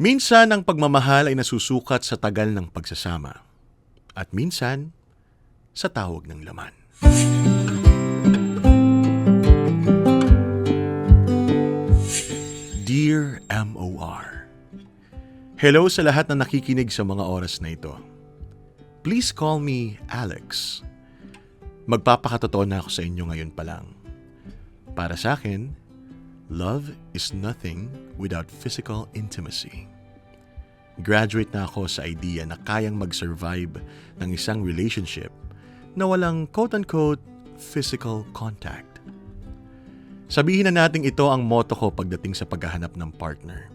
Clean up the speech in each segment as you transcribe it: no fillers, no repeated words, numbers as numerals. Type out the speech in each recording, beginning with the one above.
Minsan ang pagmamahal ay nasusukat sa tagal ng pagsasama at minsan sa tawag ng laman. Dear MOR, hello sa lahat na nakikinig sa mga oras na ito. Please call me Alex. Magpapakatotoo na ako sa inyo ngayon pa lang. Para sa akin, love is nothing without physical intimacy. Graduate na ako sa idea na kayang mag-survive ng isang relationship na walang quote-unquote physical contact. Sabihin na natin ito ang motto ko pagdating sa paghahanap ng partner.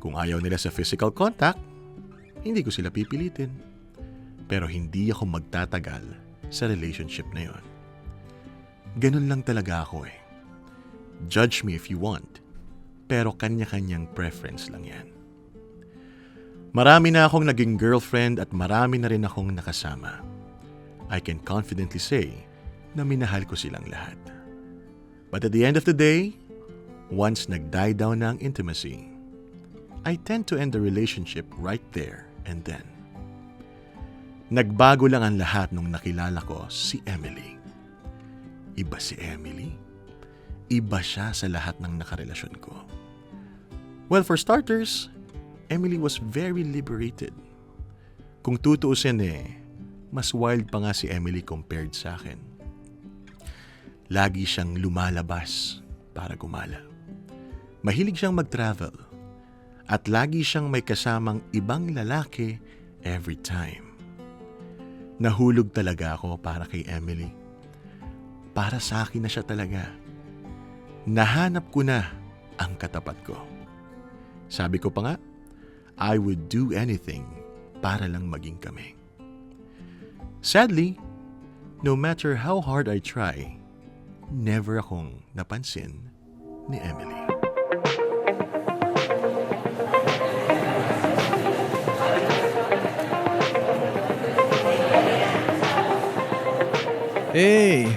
Kung ayaw nila sa physical contact, hindi ko sila pipilitin. Pero hindi ako magtatagal sa relationship na yon. Ganun lang talaga ako eh. Judge me if you want, pero kanya-kanyang preference lang yan. Marami na akong naging girlfriend at marami na rin akong nakasama. I can confidently say na minahal ko silang lahat. But at the end of the day, once nag-die down na ang intimacy, I tend to end the relationship right there and then. Nagbago lang ang lahat nung nakilala ko si Emily. Iba si Emily. Iba siya sa lahat ng nakarelasyon ko. Well, for starters, Emily was very liberated. Kung tutuusin mas wild pa nga si Emily compared sa akin. Lagi siyang lumalabas para gumala. Mahilig siyang mag-travel. At lagi siyang may kasamang ibang lalaki every time. Nahulog talaga ako para kay Emily. Para sa akin na siya talaga. Nahanap ko na ang katapat ko. Sabi ko pa nga, I would do anything para lang maging kami. Sadly, no matter how hard I try, never akong napansin ni Emily. Hey,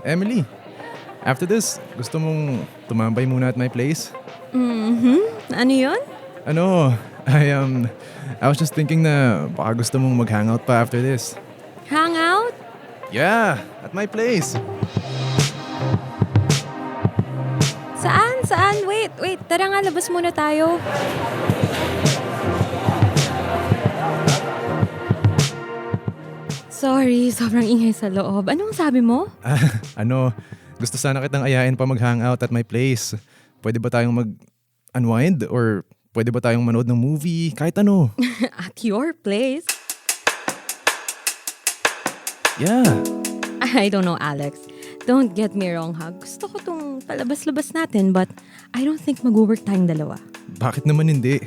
Emily. After this, gusto mong tumambay muna at my place? Ano yun? I was just thinking na baka gusto mong mag-hangout pa after this. Hangout? Yeah, at my place. Saan? Wait. Tara nga, labas muna tayo. Sorry, sobrang ingay sa loob. Anong sabi mo? Gusto sana kitang ayain pa mag-hangout at my place. Pwede ba tayong mag-unwind? Or pwede ba tayong manood ng movie? Kahit ano. At your place? Yeah. I don't know, Alex. Don't get me wrong ha. Gusto ko tong palabas-labas natin but I don't think mag-work tayong dalawa. Bakit naman hindi?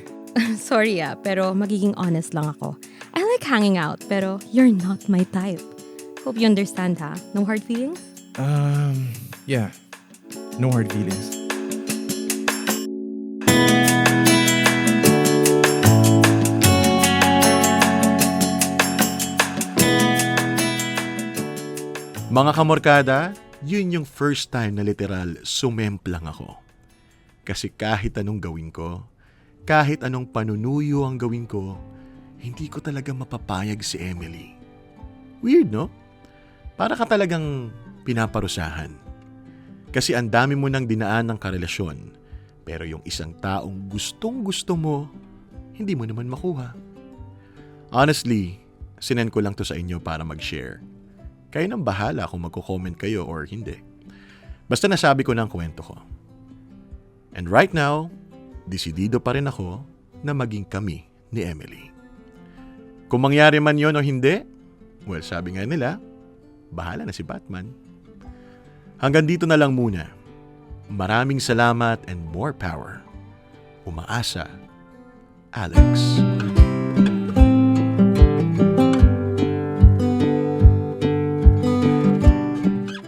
Sorry pero magiging honest lang ako. I like hanging out pero you're not my type. Hope you understand ha. No hard feelings? Yeah. No hard feelings. Mga kamorkada, yun yung first time na literal sumemplang ako. Kasi kahit anong gawin ko, kahit anong panunuyo ang gawin ko, hindi ko talaga mapapayag si Emily. Weird, no? Para ka talagang pinaparusahan. Kasi ang dami mo nang dinaan ng karelasyon, pero yung isang taong gustong-gusto mo, hindi mo naman makuha. Honestly, sinend ko lang to sa inyo para mag-share. Kayo nang bahala kung magko-comment kayo or hindi. Basta nasabi ko na ang kwento ko. And right now, desidido pa rin ako na maging kami ni Emily. Kung mangyari man yon o hindi, well, sabi nga nila, bahala na si Batman. Hanggang dito na lang muna. Maraming salamat and more power. Umaasa, Alex.